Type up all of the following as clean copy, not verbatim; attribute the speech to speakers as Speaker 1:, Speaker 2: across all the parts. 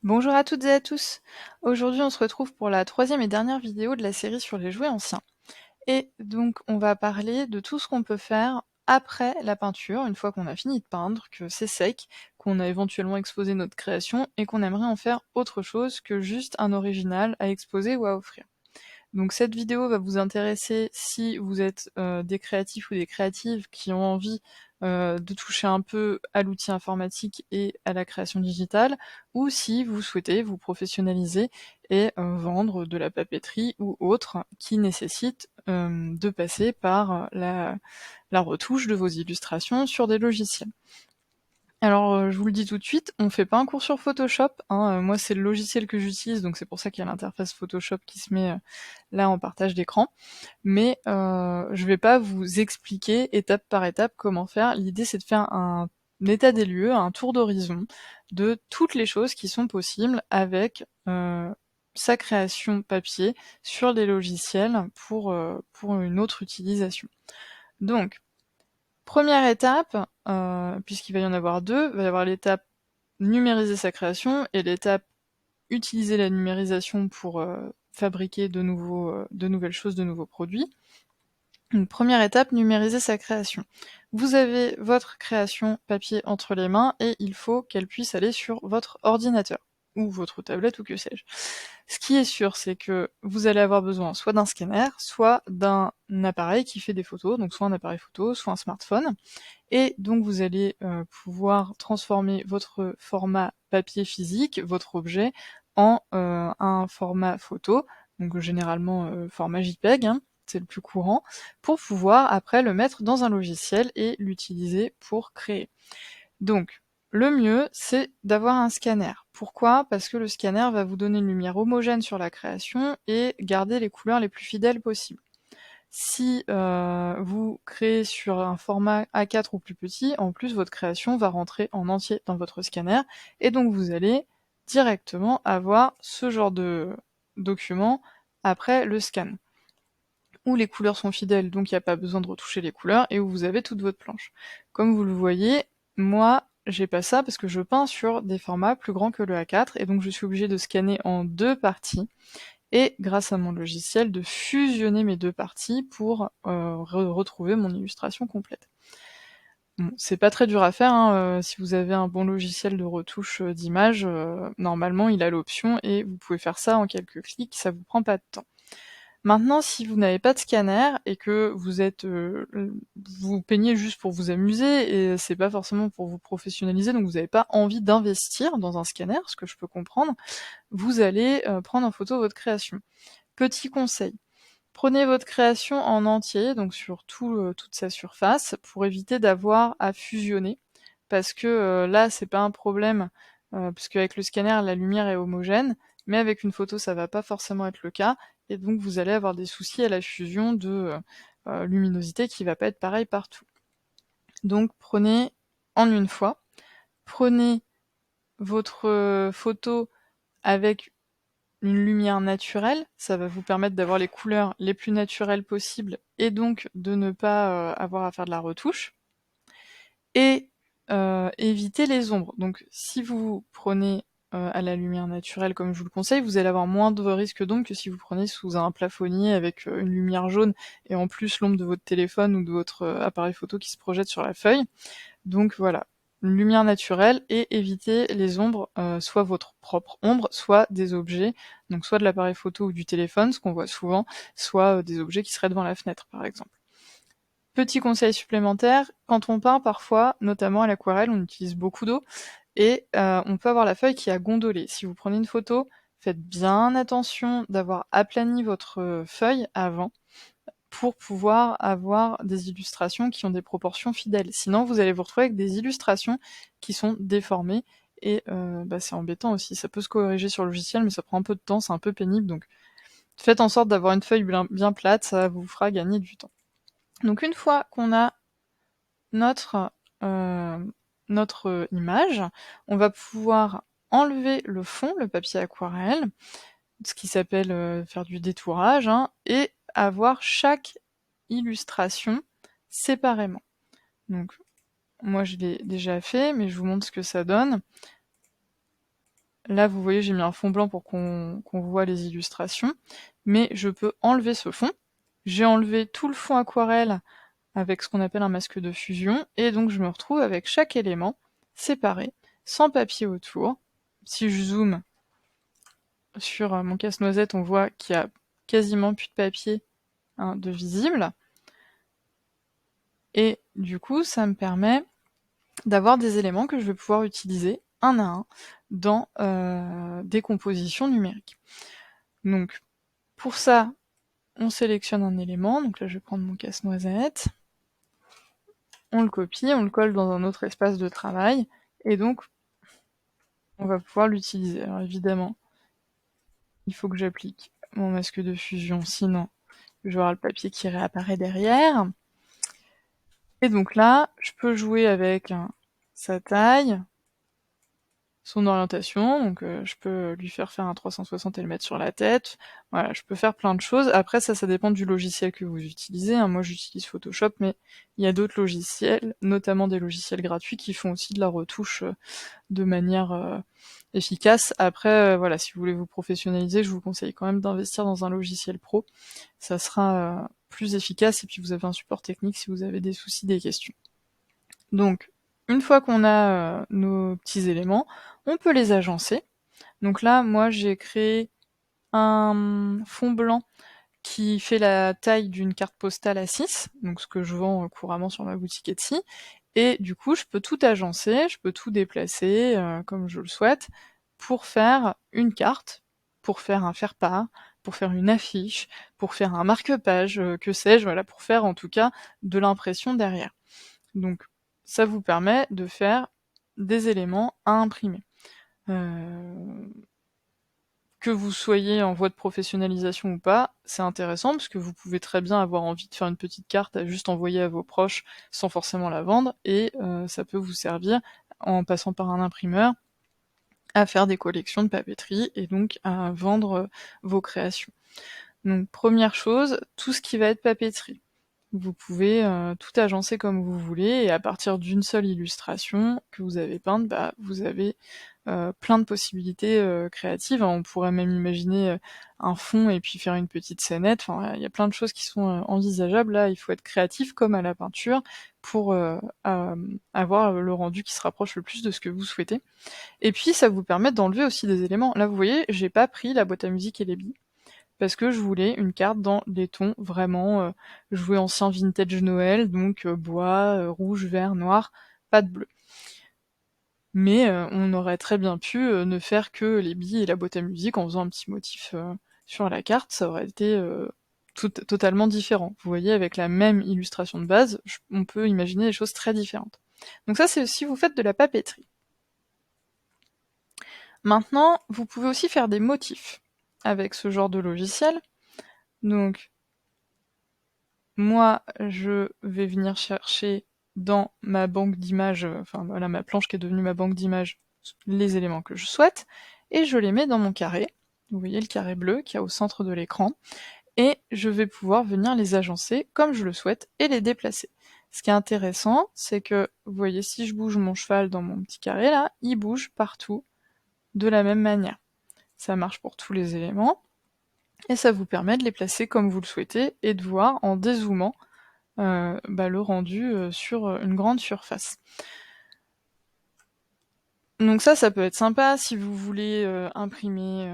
Speaker 1: Bonjour à toutes et à tous. Aujourd'hui, on se retrouve pour la troisième et dernière vidéo de la série sur les jouets anciens. Et donc, on va parler de tout ce qu'on peut faire après la peinture, une fois qu'on a fini de peindre, que c'est sec, qu'on a éventuellement exposé notre création et qu'on aimerait en faire autre chose que juste un original à exposer ou à offrir. Donc cette vidéo va vous intéresser si vous êtes des créatifs ou des créatives qui ont envie de toucher un peu à l'outil informatique et à la création digitale, ou si vous souhaitez vous professionnaliser et vendre de la papeterie ou autre qui nécessite de passer par la retouche de vos illustrations sur des logiciels. Alors, je vous le dis tout de suite, on fait pas un cours sur Photoshop, hein, moi c'est le logiciel que j'utilise, donc c'est pour ça qu'il y a l'interface Photoshop qui se met, là en partage d'écran. Mais, je vais pas vous expliquer étape par étape comment faire. L'idée c'est de faire un état des lieux, un tour d'horizon de toutes les choses qui sont possibles avec, sa création papier sur des logiciels pour une autre utilisation. Donc première étape, puisqu'il va y en avoir deux, il va y avoir l'étape numériser sa création et l'étape utiliser la numérisation pour fabriquer de nouvelles choses, de nouveaux produits. Une première étape, numériser sa création. Vous avez votre création papier entre les mains et il faut qu'elle puisse aller sur votre ordinateur ou votre tablette ou que sais-je. Ce qui est sûr, c'est que vous allez avoir besoin soit d'un scanner, soit d'un appareil qui fait des photos, donc soit un appareil photo, soit un smartphone. Et donc vous allez pouvoir transformer votre format papier physique, votre objet, en un format photo, donc généralement format JPEG, hein, c'est le plus courant, pour pouvoir après le mettre dans un logiciel et l'utiliser pour créer. Donc, le mieux, c'est d'avoir un scanner. Pourquoi? Parce que le scanner va vous donner une lumière homogène sur la création et garder les couleurs les plus fidèles possibles. Si vous créez sur un format A4 ou plus petit, en plus votre création va rentrer en entier dans votre scanner, et donc vous allez directement avoir ce genre de document après le scan, où les couleurs sont fidèles, donc il n'y a pas besoin de retoucher les couleurs, et où vous avez toute votre planche. Comme vous le voyez, moi j'ai pas ça parce que je peins sur des formats plus grands que le A4, et donc je suis obligée de scanner en deux parties, et grâce à mon logiciel de fusionner mes deux parties pour retrouver mon illustration complète. Bon, c'est pas très dur à faire, hein, si vous avez un bon logiciel de retouche d'image, normalement il a l'option et vous pouvez faire ça en quelques clics, ça vous prend pas de temps. Maintenant, si vous n'avez pas de scanner et que vous êtes, vous peignez juste pour vous amuser et c'est pas forcément pour vous professionnaliser, donc vous n'avez pas envie d'investir dans un scanner, ce que je peux comprendre, vous allez prendre en photo votre création. Petit conseil, prenez votre création en entier, donc sur toute sa surface, pour éviter d'avoir à fusionner, parce que là, c'est pas un problème, parce qu'avec le scanner, la lumière est homogène, mais avec une photo, ça va pas forcément être le cas, et donc vous allez avoir des soucis à la fusion de luminosité qui va pas être pareil partout. Donc prenez en une fois, prenez votre photo avec une lumière naturelle, ça va vous permettre d'avoir les couleurs les plus naturelles possibles et donc de ne pas avoir à faire de la retouche. Et éviter les ombres. Donc si vous prenez à la lumière naturelle comme je vous le conseille, vous allez avoir moins de risques d'ombre que si vous prenez sous un plafonnier avec une lumière jaune et en plus l'ombre de votre téléphone ou de votre appareil photo qui se projette sur la feuille. Donc voilà, une lumière naturelle et éviter les ombres, soit votre propre ombre, soit des objets, donc soit de l'appareil photo ou du téléphone, ce qu'on voit souvent, soit des objets qui seraient devant la fenêtre par exemple. Petit conseil supplémentaire, quand on peint parfois, notamment à l'aquarelle, on utilise beaucoup d'eau et on peut avoir la feuille qui a gondolé. Si vous prenez une photo, faites bien attention d'avoir aplani votre feuille avant pour pouvoir avoir des illustrations qui ont des proportions fidèles. Sinon, vous allez vous retrouver avec des illustrations qui sont déformées et c'est embêtant aussi. Ça peut se corriger sur le logiciel, mais ça prend un peu de temps, c'est un peu pénible, donc faites en sorte d'avoir une feuille bien plate, ça vous fera gagner du temps. Donc une fois qu'on a notre, euh, notre image, on va pouvoir enlever le fond, le papier aquarelle, ce qui s'appelle faire du détourage, hein, et avoir chaque illustration séparément. Donc moi je l'ai déjà fait, mais je vous montre ce que ça donne. Là, vous voyez, j'ai mis un fond blanc pour qu'on voit les illustrations, mais je peux enlever ce fond. J'ai enlevé tout le fond aquarelle avec ce qu'on appelle un masque de fusion, et donc je me retrouve avec chaque élément séparé, sans papier autour. Si je zoome sur mon casse-noisette, on voit qu'il y a quasiment plus de papier de visible, et du coup ça me permet d'avoir des éléments que je vais pouvoir utiliser un à un dans des compositions numériques. Donc pour ça, on sélectionne un élément, donc là je vais prendre mon casse-noisette, on le copie, on le colle dans un autre espace de travail, et donc on va pouvoir l'utiliser. Alors évidemment, il faut que j'applique mon masque de fusion, sinon je vais avoir le papier qui réapparaît derrière. Et donc là, je peux jouer avec sa taille, son orientation, donc je peux lui faire un 360 et le mettre sur la tête. Voilà, je peux faire plein de choses. Après, ça dépend du logiciel que vous utilisez, hein. Moi, j'utilise Photoshop, mais il y a d'autres logiciels, notamment des logiciels gratuits, qui font aussi de la retouche de manière efficace. Après, voilà, si vous voulez vous professionnaliser, je vous conseille quand même d'investir dans un logiciel pro. Ça sera plus efficace, et puis vous avez un support technique si vous avez des soucis, des questions. Donc, une fois qu'on a nos petits éléments, on peut les agencer. Donc là, moi, j'ai créé un fond blanc qui fait la taille d'une carte postale A6, donc ce que je vends couramment sur ma boutique Etsy. Et du coup, je peux tout agencer, je peux tout déplacer comme je le souhaite pour faire une carte, pour faire un faire-part, pour faire une affiche, pour faire un marque-page, que sais-je, voilà, pour faire en tout cas de l'impression derrière. Donc ça vous permet de faire des éléments à imprimer. Que vous soyez en voie de professionnalisation ou pas, c'est intéressant parce que vous pouvez très bien avoir envie de faire une petite carte à juste envoyer à vos proches sans forcément la vendre, et ça peut vous servir, en passant par un imprimeur, à faire des collections de papeterie et donc à vendre vos créations. Donc première chose, tout ce qui va être papeterie. Vous pouvez tout agencer comme vous voulez, et à partir d'une seule illustration que vous avez peinte, bah, vous avez plein de possibilités créatives. On pourrait même imaginer un fond et puis faire une petite scénette. Enfin, il y a plein de choses qui sont envisageables. Là, il faut être créatif comme à la peinture pour avoir le rendu qui se rapproche le plus de ce que vous souhaitez. Et puis, ça vous permet d'enlever aussi des éléments. Là, vous voyez, j'ai pas pris la boîte à musique et les billes, parce que je voulais une carte dans des tons vraiment jouer ancien vintage Noël, donc bois, rouge, vert, noir, pas de bleu. Mais on aurait très bien pu ne faire que les billes et la boîte à musique en faisant un petit motif sur la carte, ça aurait été totalement différent. Vous voyez, avec la même illustration de base, on peut imaginer des choses très différentes. Donc ça, c'est si vous faites de la papeterie. Maintenant, vous pouvez aussi faire des motifs avec ce genre de logiciel. Donc, moi, je vais venir chercher dans ma banque d'images, enfin voilà, ma planche qui est devenue ma banque d'images, les éléments que je souhaite, et je les mets dans mon carré. Vous voyez le carré bleu qui est au centre de l'écran, et je vais pouvoir venir les agencer comme je le souhaite et les déplacer. Ce qui est intéressant, c'est que, vous voyez, si je bouge mon cheval dans mon petit carré là, il bouge partout de la même manière. Ça marche pour tous les éléments, et ça vous permet de les placer comme vous le souhaitez et de voir en dézoomant le rendu sur une grande surface. Donc ça peut être sympa si vous voulez imprimer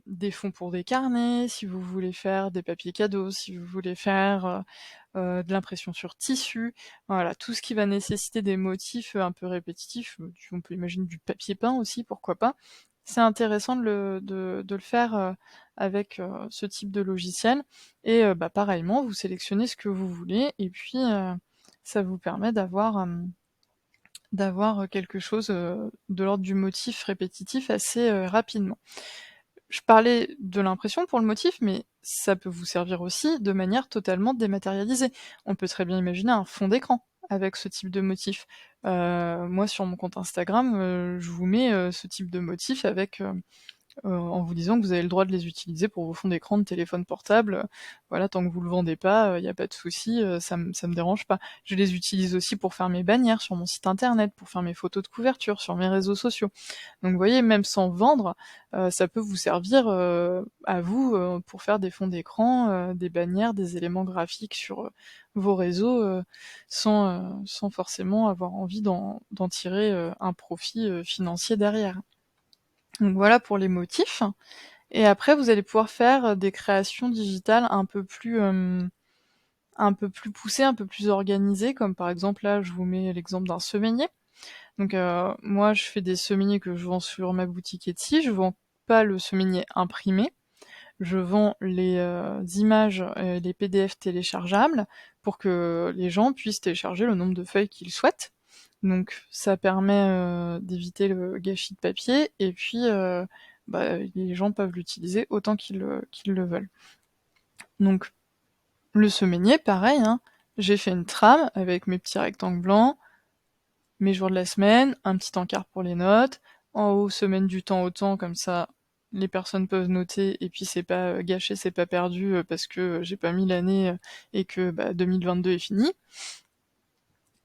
Speaker 1: des fonds pour des carnets, si vous voulez faire des papiers cadeaux, si vous voulez faire de l'impression sur tissu, voilà, tout ce qui va nécessiter des motifs un peu répétitifs, on peut imaginer du papier peint aussi, pourquoi pas. C'est intéressant de le faire avec ce type de logiciel, et pareillement, vous sélectionnez ce que vous voulez, et puis ça vous permet d'avoir quelque chose de l'ordre du motif répétitif assez rapidement. Je parlais de l'impression pour le motif, mais ça peut vous servir aussi de manière totalement dématérialisée. On peut très bien imaginer un fond d'écran avec ce type de motif. Moi, sur mon compte Instagram, je vous mets ce type de motif avec en vous disant que vous avez le droit de les utiliser pour vos fonds d'écran de téléphone portable. Voilà, tant que vous le vendez pas, y a pas de souci, ça me dérange pas. Je les utilise aussi pour faire mes bannières sur mon site internet, pour faire mes photos de couverture sur mes réseaux sociaux. Donc vous voyez, même sans vendre, ça peut vous servir, à vous, pour faire des fonds d'écran, des bannières, des éléments graphiques sur, vos réseaux, sans forcément avoir envie d'en tirer, un profit, financier derrière. Donc voilà pour les motifs. Et après, vous allez pouvoir faire des créations digitales un peu plus poussées, un peu plus organisées, comme par exemple là, je vous mets l'exemple d'un semainier. Donc moi, je fais des semainiers que je vends sur ma boutique Etsy. Je vends pas le semainier imprimé. Je vends les images, les PDF téléchargeables pour que les gens puissent télécharger le nombre de feuilles qu'ils souhaitent. Donc ça permet d'éviter le gâchis de papier et puis bah, les gens peuvent l'utiliser autant qu'ils le veulent. Donc le semainier, pareil, hein, j'ai fait une trame avec mes petits rectangles blancs, mes jours de la semaine, un petit encart pour les notes, en haut semaine du temps au temps, comme ça les personnes peuvent noter et puis c'est pas gâché, c'est pas perdu parce que j'ai pas mis l'année et que bah, 2022 est fini.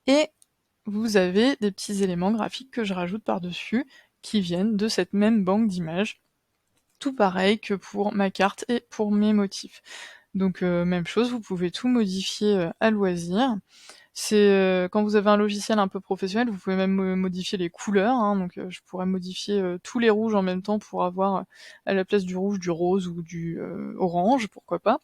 Speaker 1: Et vous avez des petits éléments graphiques que je rajoute par-dessus qui viennent de cette même banque d'images. Tout pareil que pour ma carte et pour mes motifs. Donc même chose, vous pouvez tout modifier à loisir. C'est quand vous avez un logiciel un peu professionnel, vous pouvez même modifier les couleurs, hein, donc je pourrais modifier tous les rouges en même temps pour avoir à la place du rouge du rose ou du orange, pourquoi pas.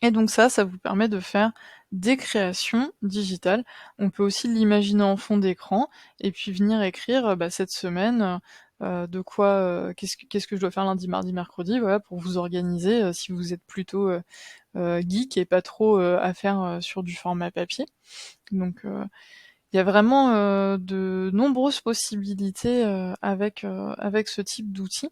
Speaker 1: Et donc ça vous permet de faire des créations digitales. On peut aussi l'imaginer en fond d'écran et puis venir écrire bah, cette semaine de quoi, qu'est-ce que je dois faire lundi, mardi, mercredi, voilà, pour vous organiser si vous êtes plutôt geek et pas trop à faire sur du format papier. Donc il y a vraiment de nombreuses possibilités avec ce type d'outils.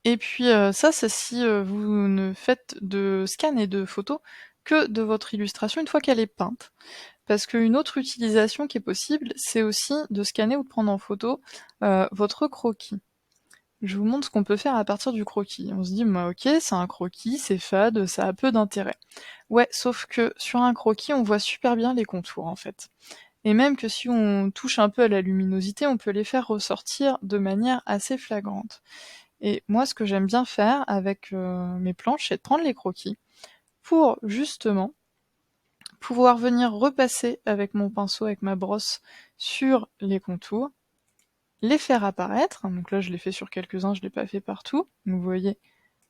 Speaker 1: Et puis ça, c'est si vous ne faites de scan et de photos que de votre illustration une fois qu'elle est peinte. Parce qu'une autre utilisation qui est possible, c'est aussi de scanner ou de prendre en photo votre croquis. Je vous montre ce qu'on peut faire à partir du croquis. On se dit, bah, ok, c'est un croquis, c'est fade, ça a peu d'intérêt. Ouais, sauf que sur un croquis, on voit super bien les contours en fait. Et même que si on touche un peu à la luminosité, on peut les faire ressortir de manière assez flagrante. Et moi, ce que j'aime bien faire avec mes planches, c'est de prendre les croquis pour justement pouvoir venir repasser avec mon pinceau, avec ma brosse, sur les contours, les faire apparaître. Donc là, je l'ai fait sur quelques-uns, je l'ai pas fait partout. Donc vous voyez,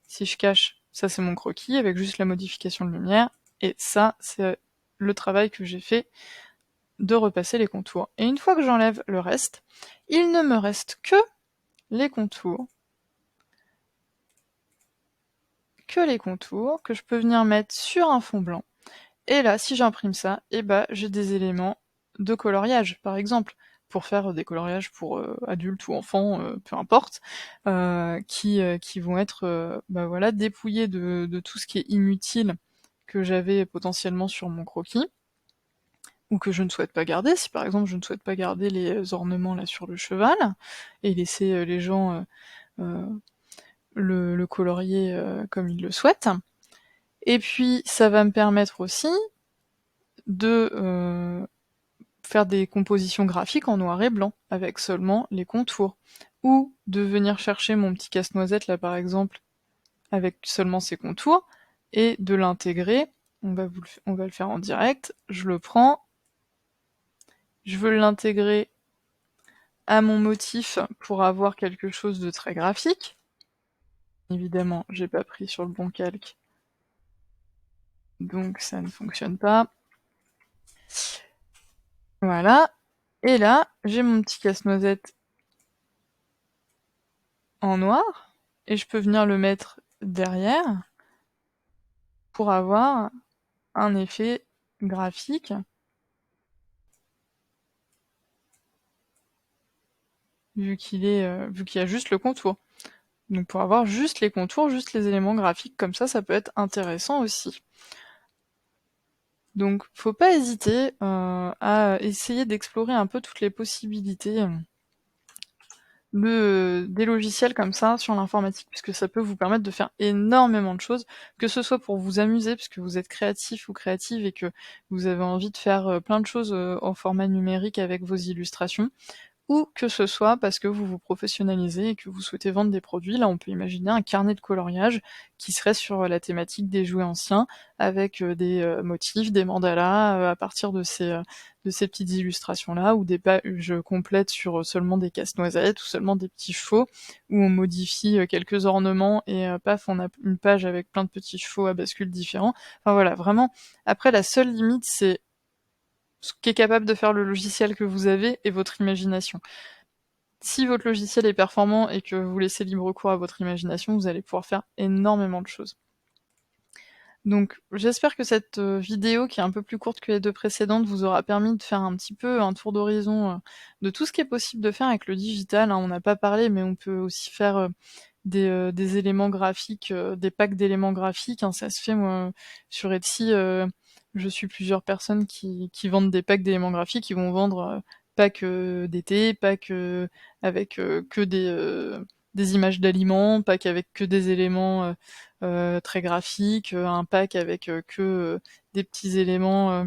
Speaker 1: si je cache, ça c'est mon croquis avec juste la modification de lumière. Et ça, c'est le travail que j'ai fait de repasser les contours. Et une fois que j'enlève le reste, il ne me reste que les contours que je peux venir mettre sur un fond blanc. Et là, si j'imprime ça, et bah j'ai des éléments de coloriage, par exemple, pour faire des coloriages pour adultes ou enfants, peu importe, qui vont être bah voilà, dépouillés de tout ce qui est inutile que j'avais potentiellement sur mon croquis, ou que je ne souhaite pas garder. Si par exemple je ne souhaite pas garder les ornements là sur le cheval, et laisser les gens le colorier comme ils le souhaitent. Et puis ça va me permettre aussi de faire des compositions graphiques en noir et blanc, avec seulement les contours. Ou de venir chercher mon petit casse-noisette là par exemple, avec seulement ses contours, et de l'intégrer. On va le faire en direct. Je le prends, je veux l'intégrer à mon motif pour avoir quelque chose de très graphique. Évidemment, j'ai pas pris sur le bon calque, donc ça ne fonctionne pas. Voilà. Et là, j'ai mon petit casse-noisette en noir, et je peux venir le mettre derrière pour avoir un effet graphique vu qu'il y a juste le contour. Donc pour avoir juste les contours, juste les éléments graphiques comme ça peut être intéressant aussi. Donc faut pas hésiter à essayer d'explorer un peu toutes les possibilités des logiciels comme ça sur l'informatique, puisque ça peut vous permettre de faire énormément de choses, que ce soit pour vous amuser, puisque vous êtes créatif ou créative et que vous avez envie de faire, plein de choses, en format numérique avec vos illustrations, ou que ce soit parce que vous vous professionnalisez et que vous souhaitez vendre des produits. Là, on peut imaginer un carnet de coloriage qui serait sur la thématique des jouets anciens, avec des motifs, des mandalas, à partir de ces petites illustrations-là, ou des pages complètes sur seulement des casse-noisettes, ou seulement des petits chevaux, où on modifie quelques ornements et paf, on a une page avec plein de petits chevaux à bascule différents. Enfin voilà, vraiment, après la seule limite, c'est ce qu'est capable de faire le logiciel que vous avez et votre imagination. Si votre logiciel est performant et que vous laissez libre cours à votre imagination, vous allez pouvoir faire énormément de choses. Donc j'espère que cette vidéo, qui est un peu plus courte que les 2 précédentes, vous aura permis de faire un petit peu un tour d'horizon, de tout ce qui est possible de faire avec le digital, hein. On n'a pas parlé, mais on peut aussi faire, des éléments graphiques, des packs d'éléments graphiques, hein. Ça se fait, moi, sur Etsy, je suis plusieurs personnes qui vendent des packs d'éléments graphiques. Ils vont vendre, packs, d'été, packs, avec, que des images d'aliments, packs avec que des éléments, très graphiques, un pack avec, que, des petits éléments,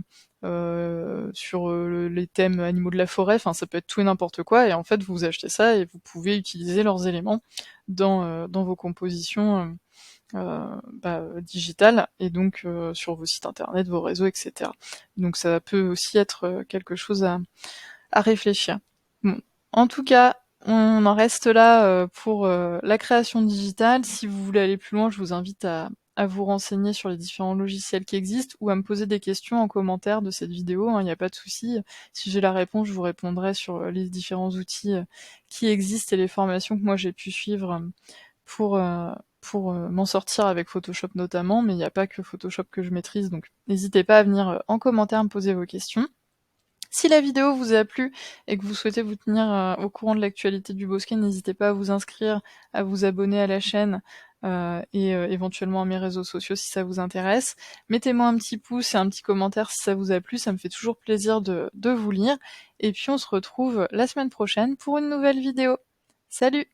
Speaker 1: sur, les thèmes animaux de la forêt, enfin ça peut être tout et n'importe quoi, et en fait vous achetez ça et vous pouvez utiliser leurs éléments dans vos compositions, digitales, et donc sur vos sites internet, vos réseaux, etc. Donc ça peut aussi être quelque chose à réfléchir. Bon, en tout cas, on en reste là pour la création digitale. Si vous voulez aller plus loin, je vous invite à vous renseigner sur les différents logiciels qui existent, ou à me poser des questions en commentaire de cette vidéo, hein, il n'y a pas de souci. Si j'ai la réponse, je vous répondrai sur les différents outils qui existent et les formations que moi j'ai pu suivre pour, m'en sortir avec Photoshop notamment, mais il n'y a pas que Photoshop que je maîtrise, donc n'hésitez pas à venir en commentaire me poser vos questions. Si la vidéo vous a plu et que vous souhaitez vous tenir au courant de l'actualité du bosquet, n'hésitez pas à vous inscrire, à vous abonner à la chaîne, et éventuellement à mes réseaux sociaux si ça vous intéresse. Mettez-moi un petit pouce et un petit commentaire si ça vous a plu, ça me fait toujours plaisir de vous lire. Et puis on se retrouve la semaine prochaine pour une nouvelle vidéo. Salut!